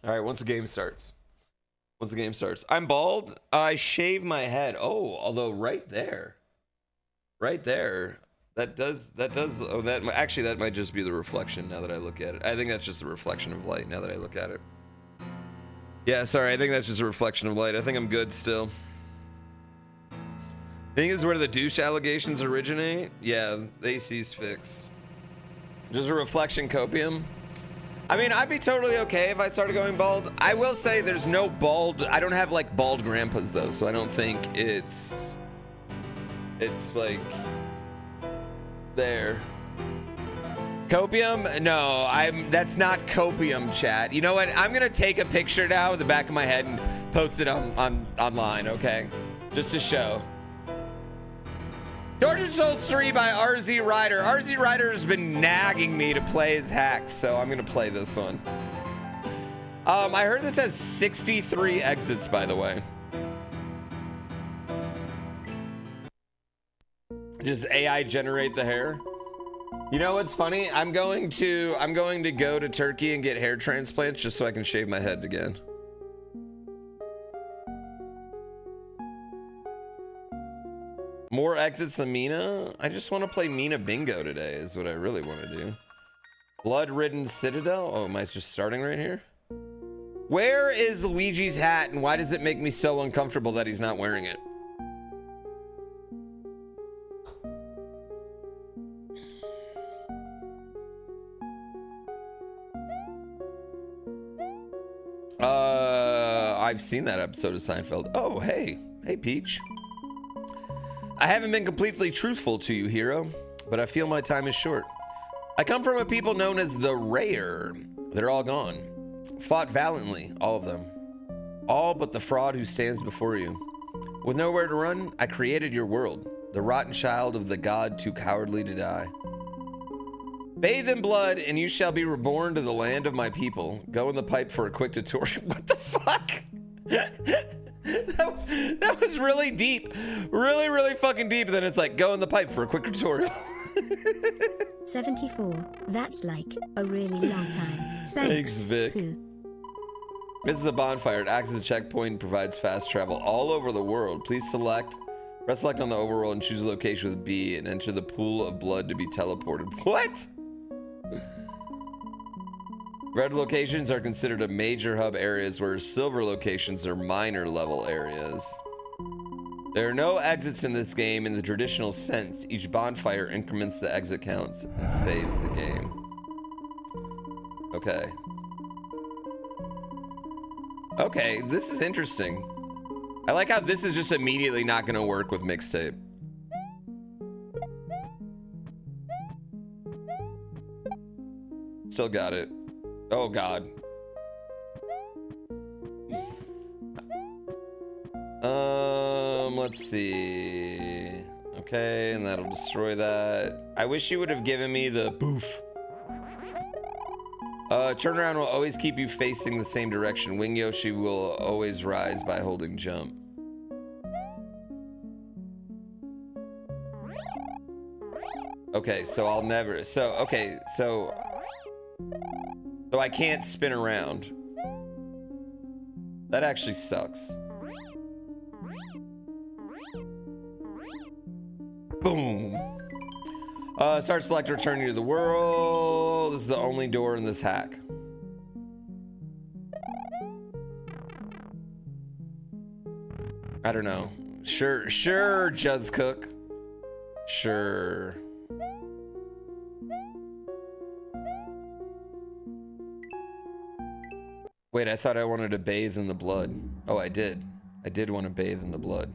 All right, once the game starts. I'm bald. I shave my head. Oh, although right there. That does. Oh, actually, that might just be the reflection now that I look at it. I think that's just a reflection of light now that I look at it. Yeah, sorry. I think that's just a reflection of light. I think I'm good still. I think this is where the douche allegations originate. Yeah, the AC's fixed. Just a reflection copium. I mean, I'd be totally okay if I started going bald. I will say there's no bald. I don't have like bald grandpas though, so I don't think it's like there. Copium? No, that's not copium, chat. You know what? I'm gonna take a picture now with the back of my head and post it online, okay? Just to show. Tortured Souls 3 by RZ Ryder. RZ Ryder has been nagging me to play his hacks, so I'm gonna play this one. I heard this has 63 exits, by the way. Just AI generate the hair. You know what's funny? I'm going to go to Turkey and get hair transplants just so I can shave my head again. More exits than Mina? I just want to play Mina Bingo today is what I really want to do. Blood-ridden Citadel? Oh, am I just starting right here? Where is Luigi's hat and why does it make me so uncomfortable that he's not wearing it? I've seen that episode of Seinfeld. Oh, hey. Hey, Peach. I haven't been completely truthful to you, hero, but I feel my time is short. I come from a people known as the Rare. They're all gone. Fought valiantly, all of them. All but the fraud who stands before you. With nowhere to run, I created your world, the rotten child of the god too cowardly to die. Bathe in blood, and you shall be reborn to the land of my people. Go in the pipe for a quick tutorial. What the fuck? That was really deep. Really fucking deep. And then it's like, go in the pipe for a quick tutorial. 74. That's like a really long time. Thanks, Vic. This is a bonfire. It acts as a checkpoint and provides fast travel all over the world. Please press select on the overworld and choose a location with B and enter the pool of blood to be teleported. What? Red locations are considered a major hub areas, whereas silver locations are minor level areas. There are no exits in this game in the traditional sense. Each bonfire increments the exit counts and saves the game. Okay. Okay, this is interesting. I like how this is just immediately not going to work with mixtape. Still got it. Oh god. Let's see. Okay, and that'll destroy that. I wish you would have given me the boof. Turnaround will always keep you facing the same direction. Wing Yoshi will always rise by holding jump. Okay, so I'll never. So I can't spin around. That actually sucks. Boom. Start select return you to the world. This is the only door in this hack. I don't know. Sure, Juz Cook. Sure. Wait, I thought I wanted to bathe in the blood. Oh, I did. I did want to bathe in the blood.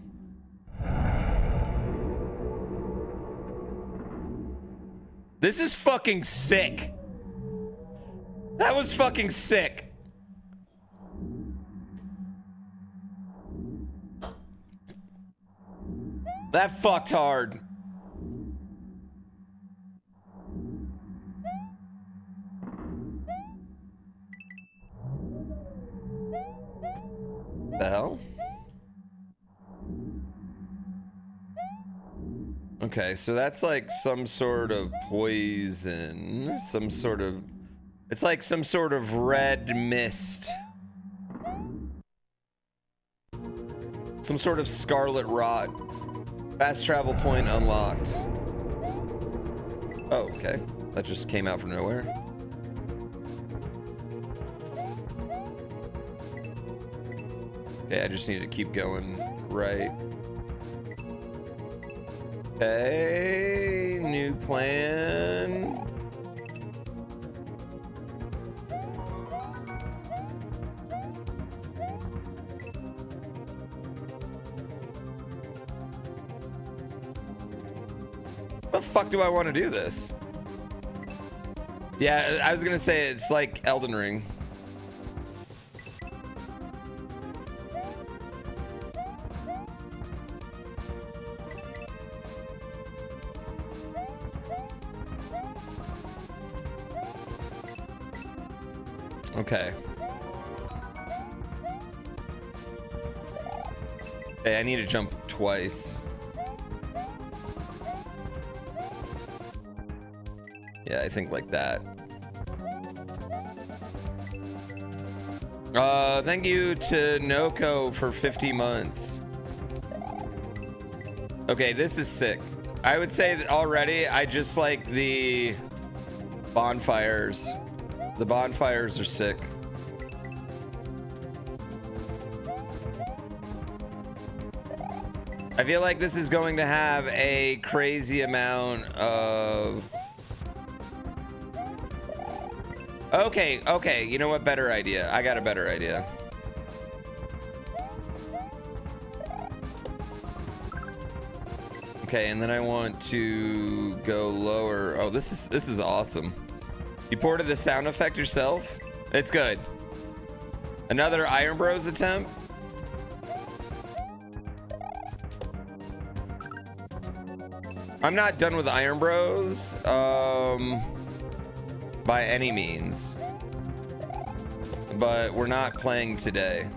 This is fucking sick. That was fucking sick. That fucked hard. The hell? Okay, so that's like some sort of poison, some sort of, it's like some sort of red mist. Some sort of scarlet rot. Fast travel point unlocked. Oh, okay. That just came out from nowhere. Okay, I just need to keep going right. Okay, new plan. How the fuck do I want to do this? Yeah, I was gonna say it's like Elden Ring. Okay. Hey, I need to jump twice. Yeah, I think like that. Thank you to Noko for 50 months. Okay, this is sick. I would say that already I just like the bonfires. The bonfires are sick. I feel like this is going to have a crazy amount of... Okay, you know what? Better idea. I got a better idea. Okay, and then I want to go lower. Oh, this is awesome. You ported the sound effect yourself? It's good. Another Iron Bros attempt? I'm not done with Iron Bros. By any means, but we're not playing today.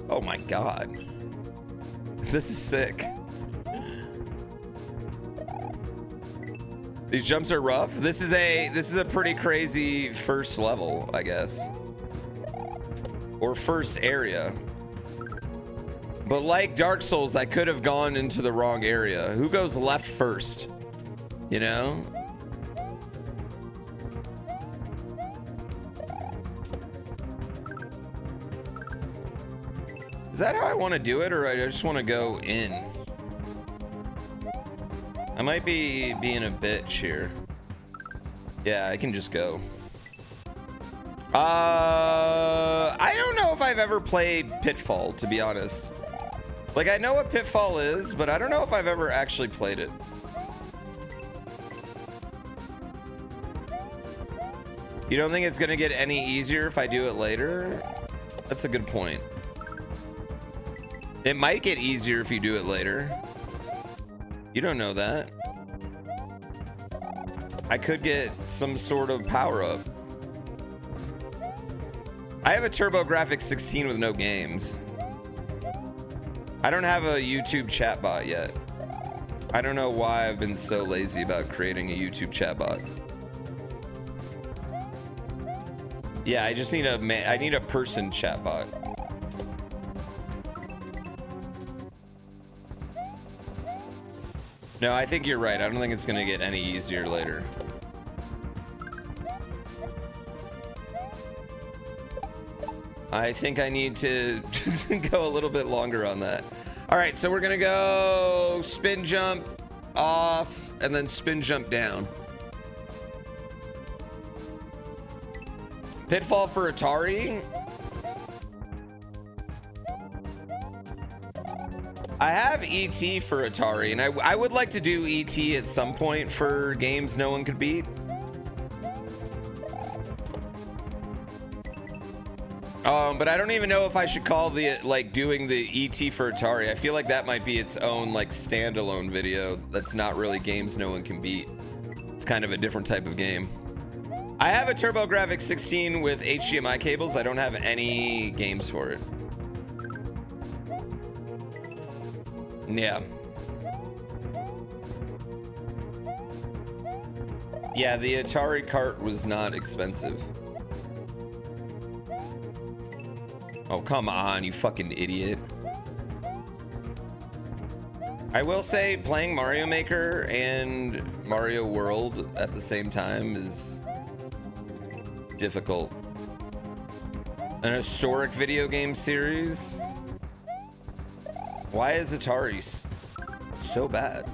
Oh my god, this is sick. These jumps are rough. This is a pretty crazy first level, I guess. Or first area. But like Dark Souls, I could have gone into the wrong area. Who goes left first? You know? Is that how I want to do it, or I just want to go in? I might be being a bitch here. Yeah, I can just go. I don't know if I've ever played Pitfall, to be honest. Like, I know what Pitfall is, but I don't know if I've ever actually played it. You don't think it's gonna get any easier if I do it later? That's a good point. It might get easier if you do it later. You don't know that. I could get some sort of power up. I have a TurboGrafx 16 with no games. I don't have a YouTube chatbot yet. I don't know why I've been so lazy about creating a YouTube chatbot. Yeah, I just need I need a person chatbot. No, I think you're right. I don't think it's gonna get any easier later. I think I need to just go a little bit longer on that. All right, so we're gonna go spin jump off and then spin jump down. Pitfall for Atari. I have ET for Atari, and I would like to do ET at some point for games no one could beat. But I don't even know if I should call doing the ET for Atari. I feel like that might be its own like standalone video. That's not really games no one can beat. It's kind of a different type of game. I have a TurboGrafx 16 with HDMI cables. I don't have any games for it. Yeah. Yeah, the Atari cart was not expensive. Oh, come on, you fucking idiot. I will say playing Mario Maker and Mario World at the same time is difficult. An historic video game series? Why is Atari so bad?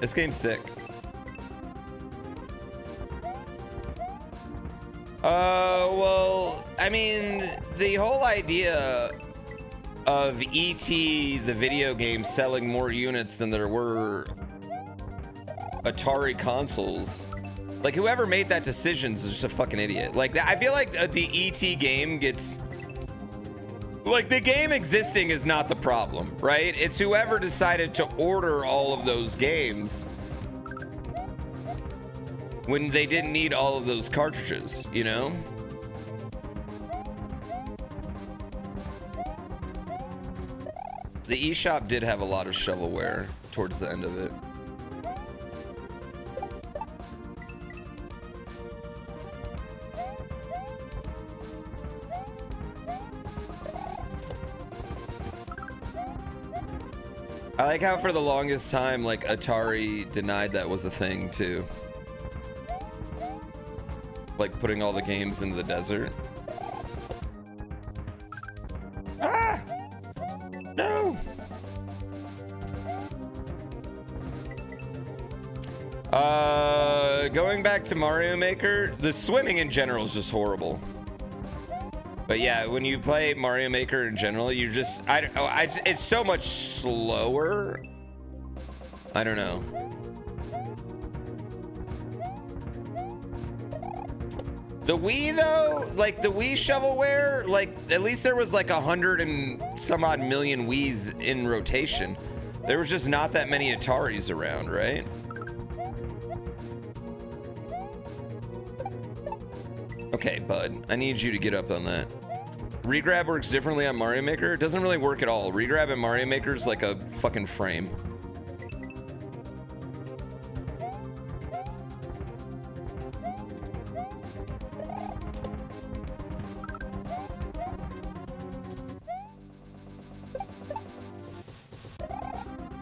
This game's sick. Well, I mean, the whole idea of E.T. the video game selling more units than there were Atari consoles, like whoever made that decision is just a fucking idiot. Like I feel like the E.T. game gets, like the game existing is not the problem, right? It's whoever decided to order all of those games when they didn't need all of those cartridges, you know? The eShop did have a lot of shovelware towards the end of it. I like how for the longest time, like Atari denied that was a thing too. Like putting all the games into the desert. Ah! No! Going back to Mario Maker, the swimming in general is just horrible. But yeah, when you play Mario Maker in general, you just, it's so much slower. I don't know. The Wii though, like the Wii shovelware, like at least there was like 100 and some odd million Wiis in rotation. There was just not that many Ataris around, right? Okay, bud, I need you to get up on that. Regrab works differently on Mario Maker. It doesn't really work at all. Regrab in Mario Maker is like a fucking frame.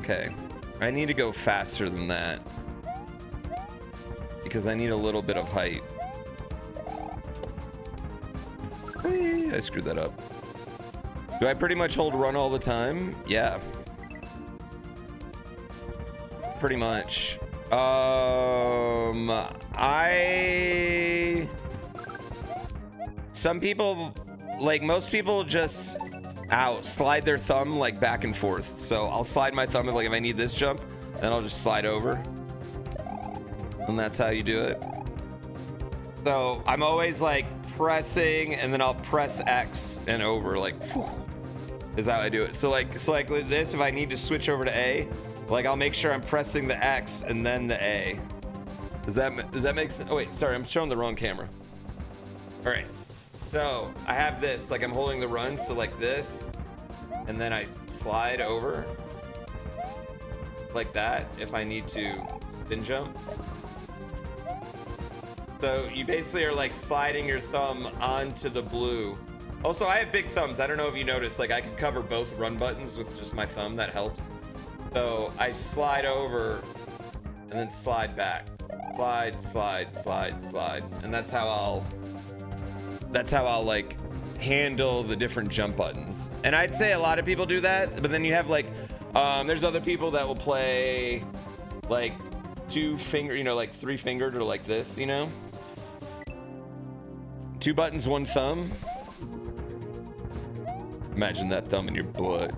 Okay, I need to go faster than that because I need a little bit of height. Whee, I screwed that up. Do I pretty much hold run all the time? Yeah. Pretty much. Some people, like most people just slide their thumb like back and forth. So I'll slide my thumb if I need this jump, then I'll just slide over. And that's how you do it. So I'm always like pressing and then I'll press X and over, like whew, is how I do it. So like this, if I need to switch over to A, like I'll make sure I'm pressing the X and then the A. Does that make sense? Oh wait, sorry, I'm showing the wrong camera. All right, so I have this, like I'm holding the run, so like this, and then I slide over like that if I need to spin jump. So you basically are like sliding your thumb onto the blue. Also, I have big thumbs. I don't know if you noticed, like I can cover both run buttons with just my thumb. That helps. So I slide over and then slide back. Slide, slide, slide, slide. And that's how I'll like handle the different jump buttons. And I'd say a lot of people do that, but then you have like, there's other people that will play like two finger, you know, like three fingered or like this, you know? Two buttons, one thumb. Imagine that thumb in your butt.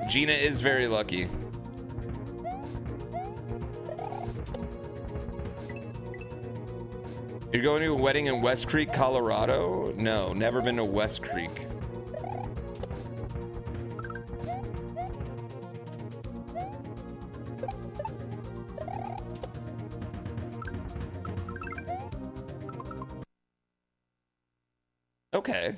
Gina is very lucky. You're going to a wedding in West Creek, Colorado? No, never been to West Creek. Okay.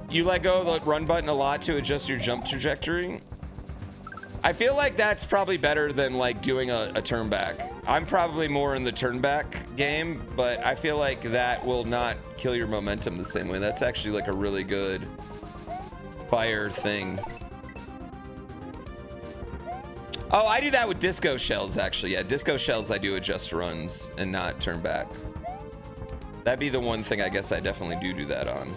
You let go of the run button a lot to adjust your jump trajectory. I feel like that's probably better than like doing a turn back. I'm probably more in the turn back game, but I feel like that will not kill your momentum the same way. That's actually like a really good fire thing. Oh, I do that with disco shells actually. Yeah, disco shells I do adjust runs and not turn back. That'd be the one thing I guess I definitely do that on.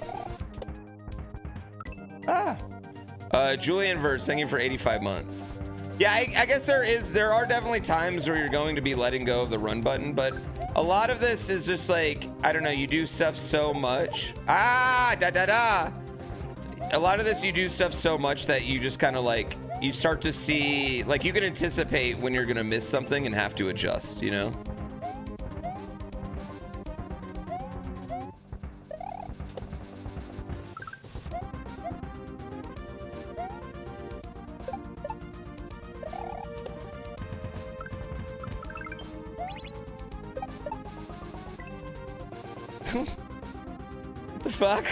Julian Verse, thank you for 85 months. Yeah, I guess there are definitely times where you're going to be letting go of the run button, but a lot of this is just like, I don't know, you do stuff so much. A lot of this, you do stuff so much that you just kind of like, you start to see, like you can anticipate when you're gonna miss something and have to adjust, you know? What the fuck?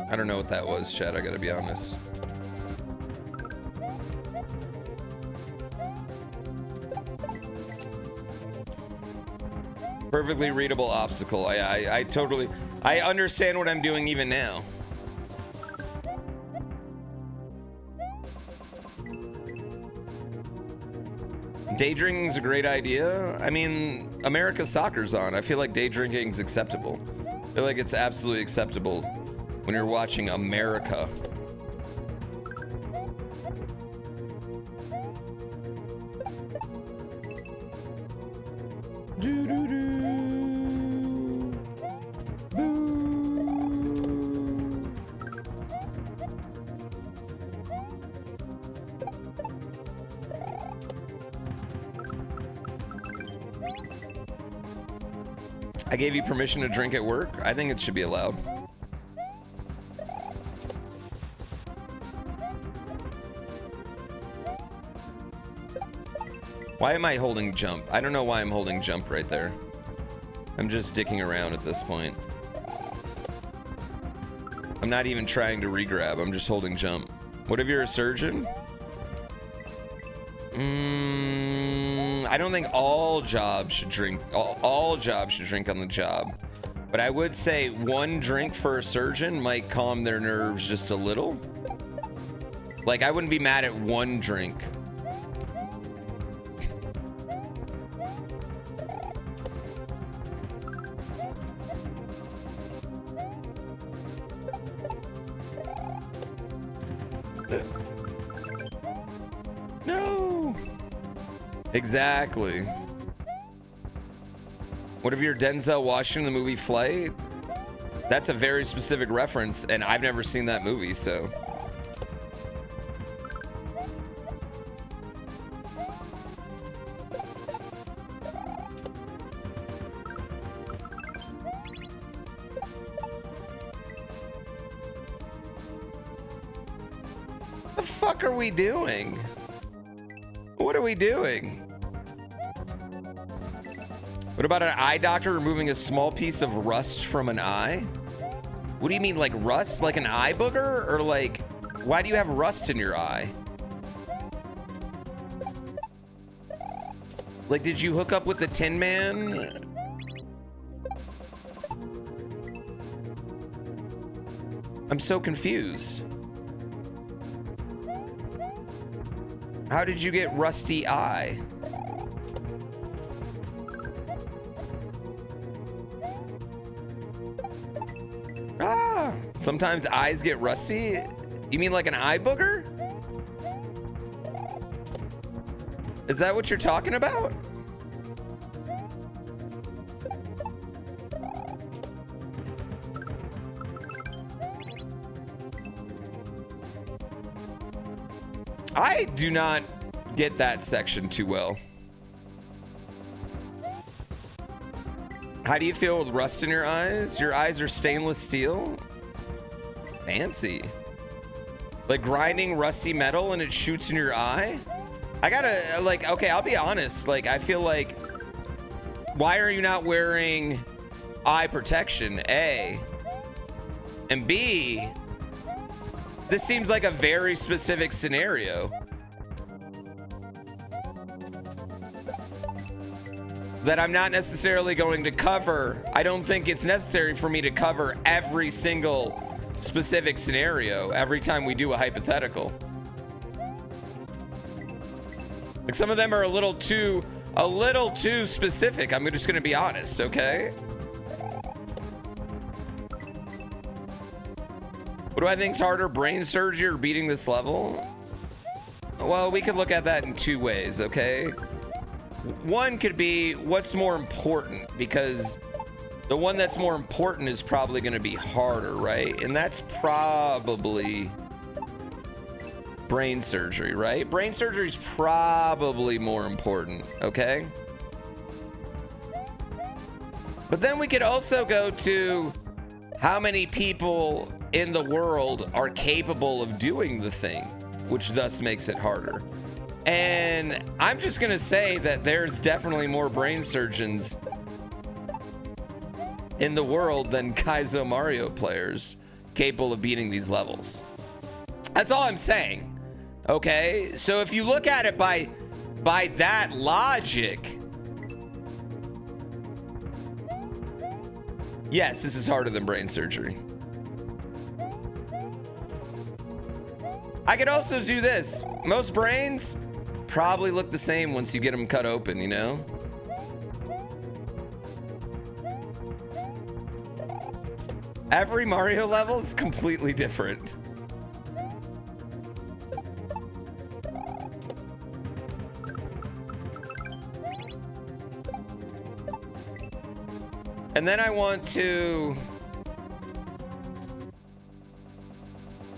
I don't know what that was, Chad. I gotta be honest. Perfectly readable obstacle. I totally, I understand what I'm doing even now. Day drinking's a great idea. I mean, America's soccer's on. I feel like day drinking's acceptable. I feel like it's absolutely acceptable when you're watching America. I gave you permission to drink at work. I think it should be allowed. Why am I holding jump? I don't know why I'm holding jump right there. I'm just dicking around at this point. I'm not even trying to re-grab. I'm just holding jump. What if you're a surgeon? I don't think all jobs should drink. All jobs should drink on the job. But I would say one drink for a surgeon might calm their nerves just a little. Like, I wouldn't be mad at one drink. No. Exactly. What if you're Denzel Washington in the movie Flight? That's a very specific reference, and I've never seen that movie, so. What the fuck are we doing? What are we doing? What about an eye doctor removing a small piece of rust from an eye? What do you mean, like rust? Like an eye booger? Or like, why do you have rust in your eye? Like, did you hook up with the Tin Man? I'm so confused. How did you get rusty eye? Sometimes eyes get rusty? You mean like an eye booger? Is that what you're talking about? I do not get that section too well. How do you feel with rust in your eyes? Your eyes are stainless steel? Fancy. Like grinding rusty metal and it shoots in your eye? I gotta, like, okay, I'll be honest. Like, I feel like, why are you not wearing eye protection? A. And B, this seems like a very specific scenario that I'm not necessarily going to cover. I don't think it's necessary for me to cover every single specific scenario every time we do a hypothetical. Like some of them are a little too specific. I'm just gonna be honest, okay? What do I think's harder, brain surgery or beating this level? Well, we could look at that in two ways, okay? One could be what's more important, because the one that's more important is probably going to be harder, right? And that's probably brain surgery, right? Brain surgery is probably more important, okay? But then we could also go to how many people in the world are capable of doing the thing, which thus makes it harder. And I'm just gonna say that there's definitely more brain surgeons in the world than Kaizo Mario players capable of beating these levels. That's all I'm saying, okay? So if you look at it by that logic, yes, this is harder than brain surgery. I could also do this. Most brains probably look the same once you get them cut open, you know? Every Mario level is completely different. And then I want to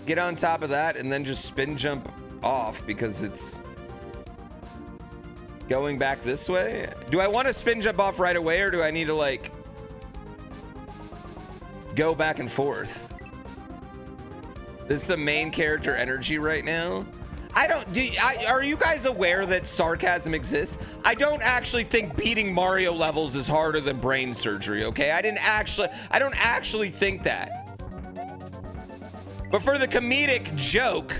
get on top of that and then just spin jump off because it's going back this way. Do I want to spin jump off right away, or do I need to like go back and forth? This is some main character energy right now. Are you guys aware that sarcasm exists? I don't actually think beating Mario levels is harder than brain surgery, okay? I don't actually think that. But for the comedic joke,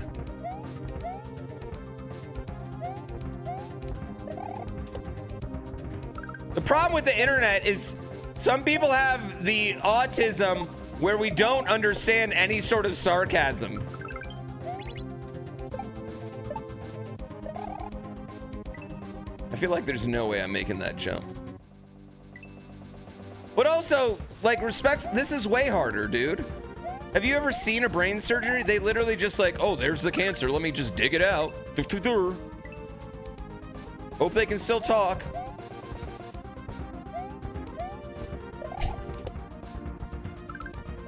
the problem with the internet is some people have the autism where we don't understand any sort of sarcasm. I feel like there's no way I'm making that jump. But also, like, respect, this is way harder, dude. Have you ever seen a brain surgery? They literally just like, oh, there's the cancer. Let me just dig it out. Hope they can still talk.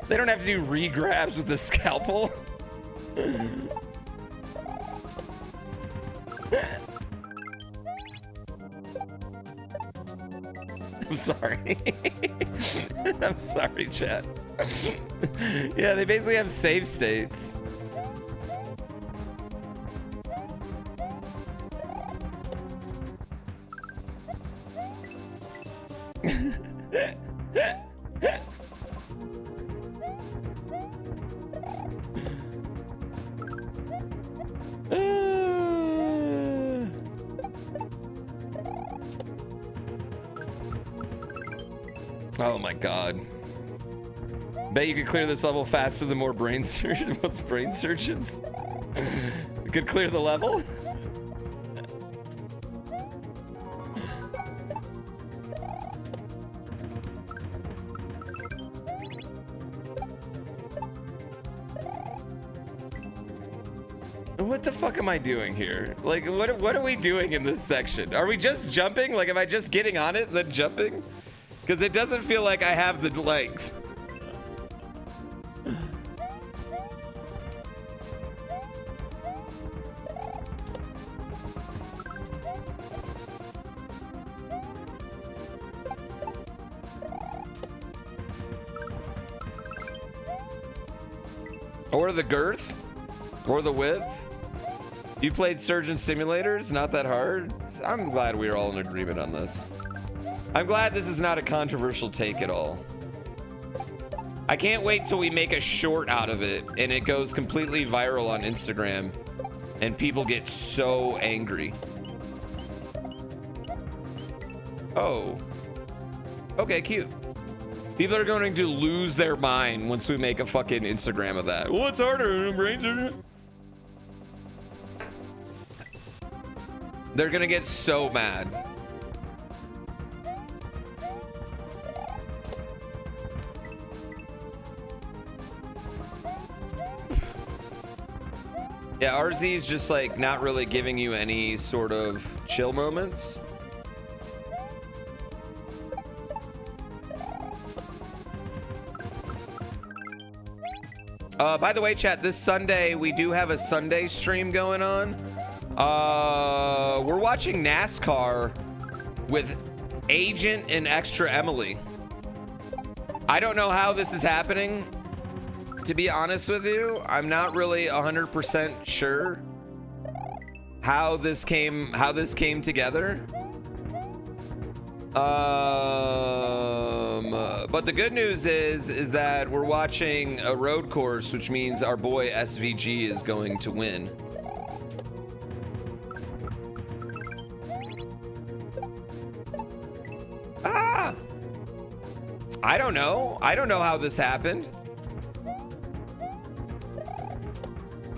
They don't have to do re-grabs with the scalpel. I'm sorry. I'm sorry, chat. Yeah, they basically have save states. Oh my god. Bet you could clear this level faster than most brain surgeons. Could clear the level? What the fuck am I doing here? Like, what are we doing in this section? Are we just jumping? Like, am I just getting on it, then jumping? Because it doesn't feel like I have the length. Or the girth? Or the width? You played Surgeon Simulators? Not that hard? I'm glad we're all in agreement on this. I'm glad this is not a controversial take at all. I can't wait till we make a short out of it and it goes completely viral on Instagram and people get so angry. Oh. Okay, cute. People are going to lose their mind once we make a fucking Instagram of that. What's harder? Brains are... They're gonna get so mad. Yeah, RZ is just like not really giving you any sort of chill moments. By the way, chat, this Sunday, we do have a Sunday stream going on. We're watching NASCAR with Agent and Extra Emily. I don't know how this is happening. To be honest with you, I'm not really 100% sure how this came together. But the good news is that we're watching a road course, which means our boy SVG is going to win. Ah! I don't know. I don't know how this happened.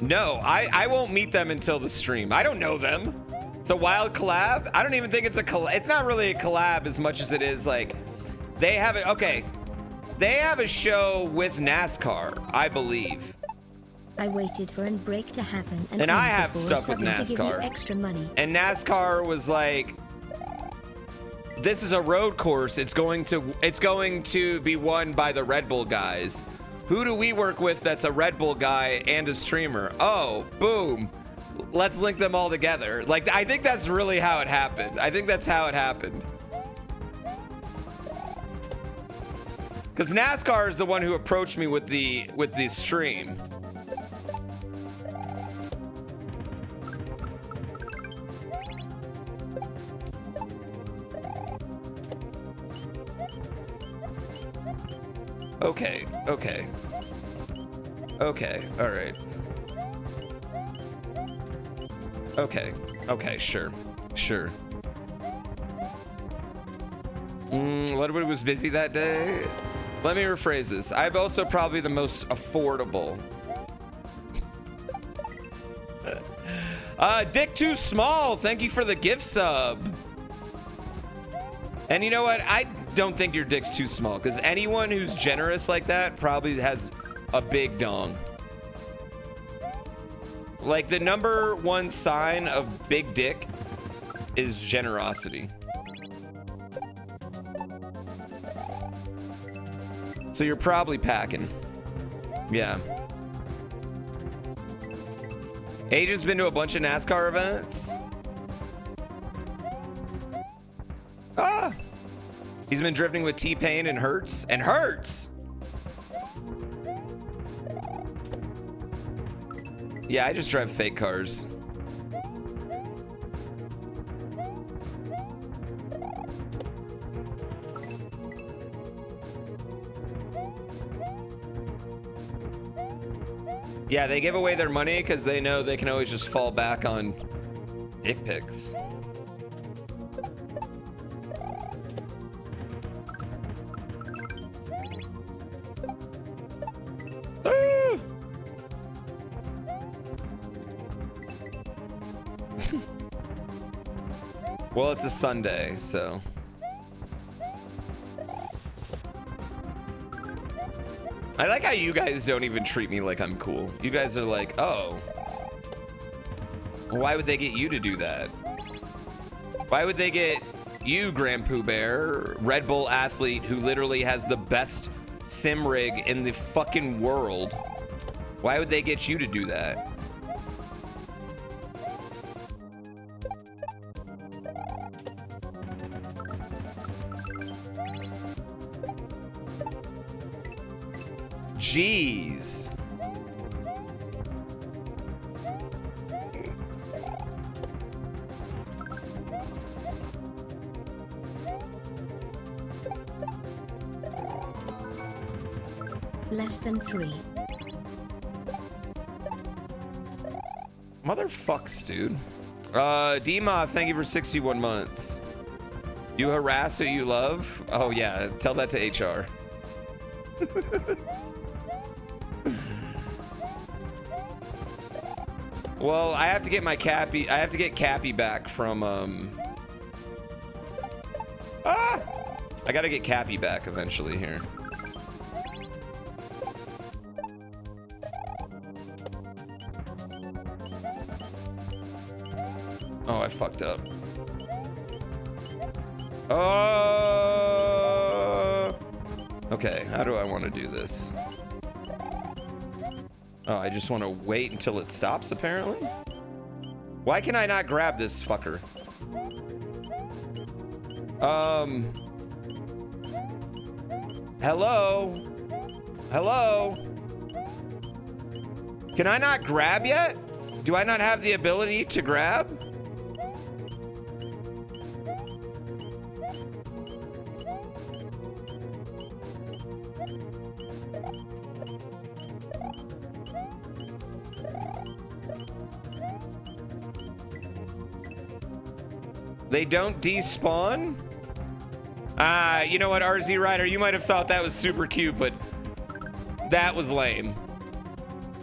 No, I won't meet them until the stream. I don't know them. It's a wild collab. I don't even think it's a collab. It's not really a collab as much as it is like they have it. Okay. They have a show with NASCAR, I believe. I waited for an break to happen and I have stuff with NASCAR. To give you extra money. And NASCAR was like, this is a road course. It's going to be won by the Red Bull guys. Who do we work with that's a Red Bull guy and a streamer? Oh, boom. Let's link them all together. Like, I think that's really how it happened. I think that's how it happened. Because NASCAR is the one who approached me with the stream. Okay, okay. Okay, all right. Okay, okay, sure, sure. Everybody was busy that day. Let me rephrase this. I'm also probably the most affordable. Dick Too Small, thank you for the gift sub. And you know what? I don't think your dick's too small, because anyone who's generous like that probably has a big dong. Like, the #1 sign of big dick is generosity. So you're probably packing. Yeah. Agent's been to a bunch of NASCAR events. Ah! He's been drifting with T-Pain and Hertz. And Hertz! Yeah, I just drive fake cars. Yeah, they give away their money because they know they can always just fall back on dick pics. Well, it's a Sunday, so. I like how you guys don't even treat me like I'm cool. You guys are like, oh. Why would they get you to do that? Why would they get you, GrandPooBear, Red Bull athlete who literally has the best sim rig in the fucking world? Why would they get you to do that? Jeez. less than 3. Motherfucks, dude. Dima, thank you for 61 months. You harass who you love? Oh yeah, tell that to HR. Well, I have to get my Cappy. I have to get Cappy back from I gotta get Cappy back eventually here. Oh, I fucked up. Okay, how do I want to do this? Oh, I just want to wait until it stops, apparently? Why can I not grab this fucker? Hello? Hello? Can I not grab yet? Do I not have the ability to grab? They don't despawn? You know what, RZ Rider, you might have thought that was super cute, but that was lame.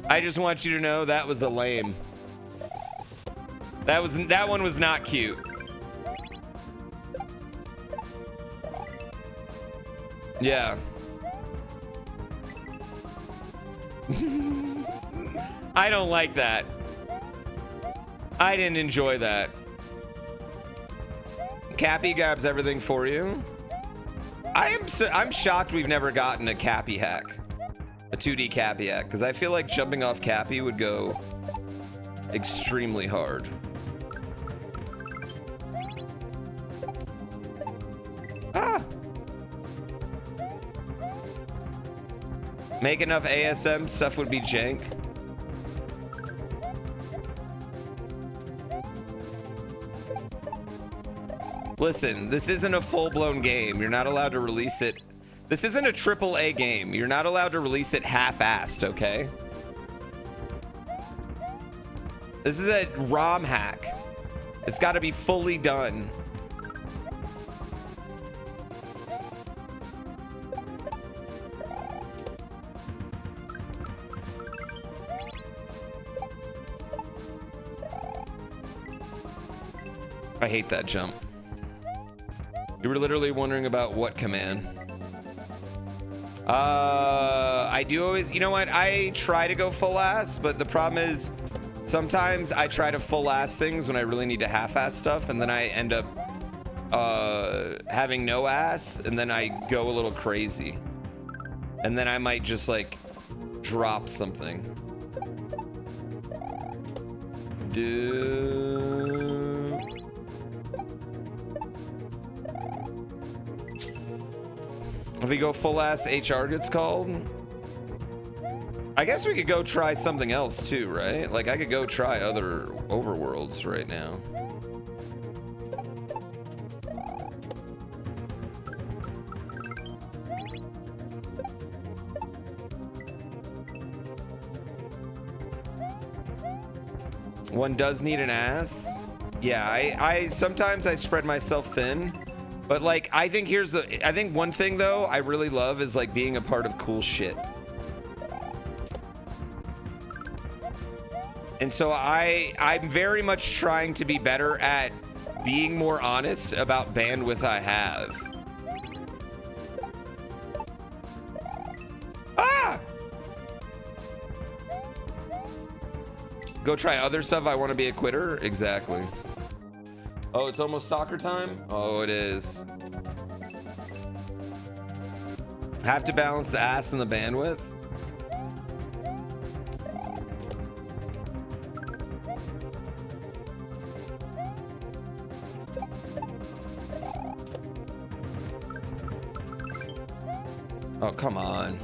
I just want you to know that was a lame. That one was not cute. Yeah. I don't like that. I didn't enjoy that. Cappy grabs everything for you. I'm shocked we've never gotten a Cappy hack, a 2D Cappy hack, because I feel like jumping off Cappy would go extremely hard. Ah! Make enough ASM stuff would be jank. Listen, this isn't a full-blown game. You're not allowed to release it. This isn't a AAA game. You're not allowed to release it half-assed, okay? This is a ROM hack. It's got to be fully done. I hate that jump. You were literally wondering about what command? I do always, you know what? I try to go full ass, but the problem is sometimes I try to full ass things when I really need to half ass stuff, and then I end up having no ass, and then I go a little crazy. And then I might just like drop something. If we go full ass, HR gets called. I guess we could go try something else too, right? Like I could go try other overworlds right now. One does need an ass. Yeah, I sometimes I spread myself thin. But like, I think one thing though I really love is like being a part of cool shit. And so I'm very much trying to be better at being more honest about bandwidth I have. Ah! Go try other stuff. I want to be a quitter. Exactly. Oh, it's almost soccer time? Oh, it is. Have to balance the ass and the bandwidth? Oh, come on.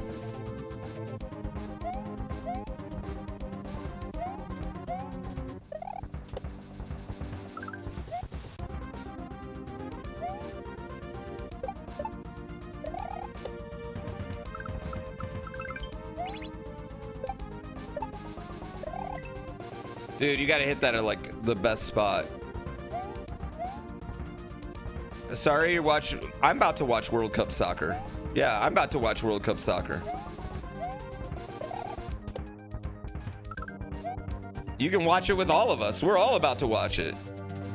Dude, you gotta hit that at like the best spot. Sorry, you're watching. I'm about to watch World Cup soccer. Yeah, I'm about to watch World Cup soccer. You can watch it with all of us. We're all about to watch it.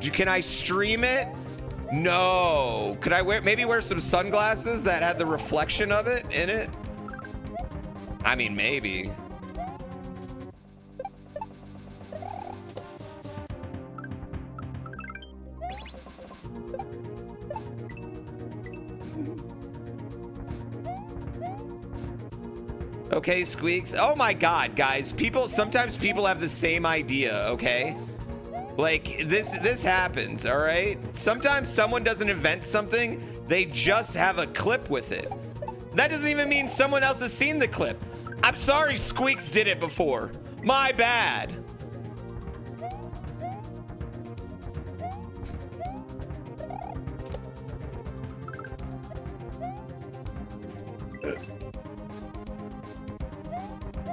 Can I stream it? No. Could I maybe wear some sunglasses that had the reflection of it in it? I mean, maybe. Okay, Squeaks. Oh my God, guys. Sometimes people have the same idea, okay? Like, this happens, all right? Sometimes someone doesn't invent something, they just have a clip with it. That doesn't even mean someone else has seen the clip. I'm sorry Squeaks did it before. My bad.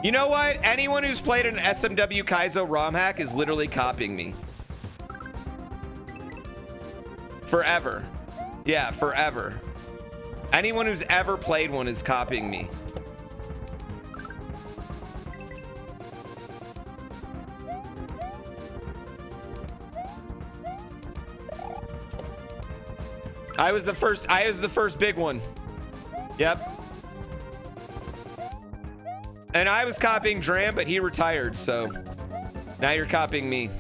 You know what? Anyone who's played an SMW Kaizo ROM hack is literally copying me. Forever. Yeah, forever. Anyone who's ever played one is copying me. I was the first big one. Yep. And I was copying Dram, but he retired, so now you're copying me.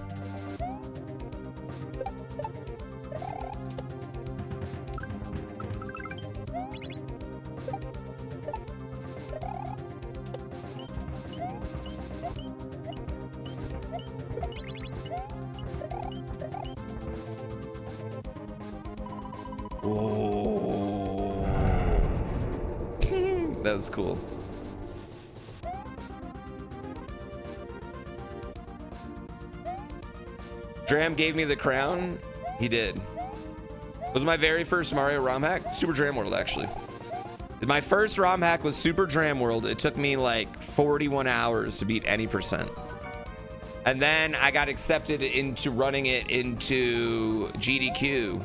Oh. That was cool. Dram gave me the crown. He did. It was my very first Mario ROM hack. Super Dram World, actually. My first ROM hack was Super Dram World. It took me like 41 hours to beat any percent. And then I got accepted into running it into GDQ,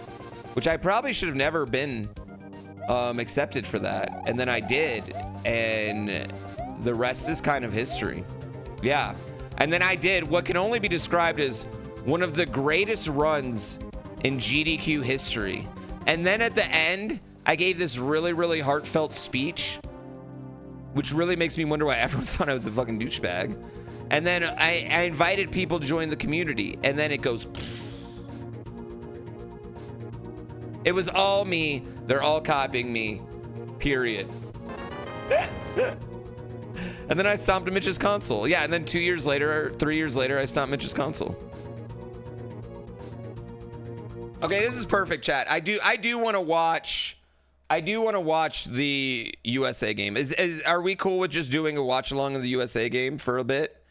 which I probably should have never been accepted for that. And then I did. And the rest is kind of history. Yeah. And then I did what can only be described as one of the greatest runs in GDQ history. And then at the end, I gave this really, really heartfelt speech, which really makes me wonder why everyone thought I was a fucking douchebag. And then I invited people to join the community, and then it goes. It was all me. They're all copying me. Period. And then I stomped Mitch's console. Yeah, and then 2 years later, or 3 years later, I stomped Mitch's console. Okay, this is perfect, chat. I do want to watch. I do want to watch the USA game. Are we cool with just doing a watch along of the USA game for a bit?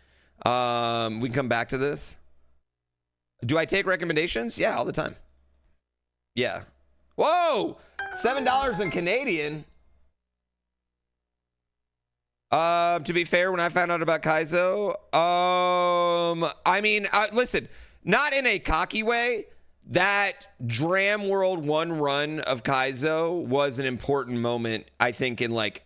We can come back to this. Do I take recommendations? Yeah, all the time. Yeah. Whoa, $7 in Canadian. To be fair, when I found out about Kaizo, I mean, listen, not in a cocky way. That Dram World 1 run of Kaizo was an important moment, I think, in like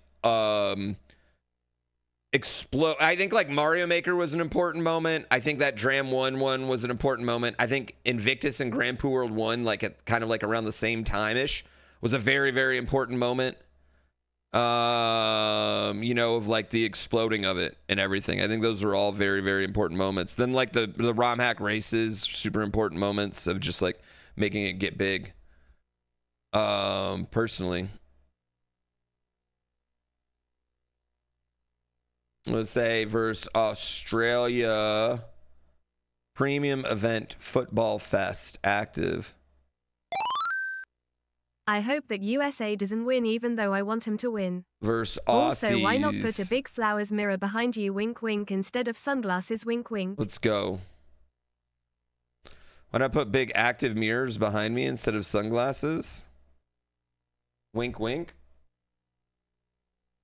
explode. I think like Mario Maker was an important moment. I think that Dram 1 was an important moment. I think Invictus and GrandPooBear World 1, like at kind of like around the same time-ish, was a very, very important moment. You know, of like the exploding of it and everything. I think those are all very, very important moments. Then like the ROM hack races, super important moments of just like making it get big. Personally, let's say versus Australia premium event football fest active. I hope that USA doesn't win, even though I want him to win. Versus Aussies. Also, why not put a big flowers mirror behind you, wink wink, instead of sunglasses, wink wink? Let's go. Why not put big active mirrors behind me instead of sunglasses? Wink wink.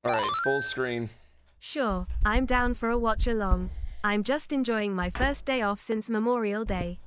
All right, full screen. Sure, I'm down for a watch along. I'm just enjoying my first day off since Memorial Day.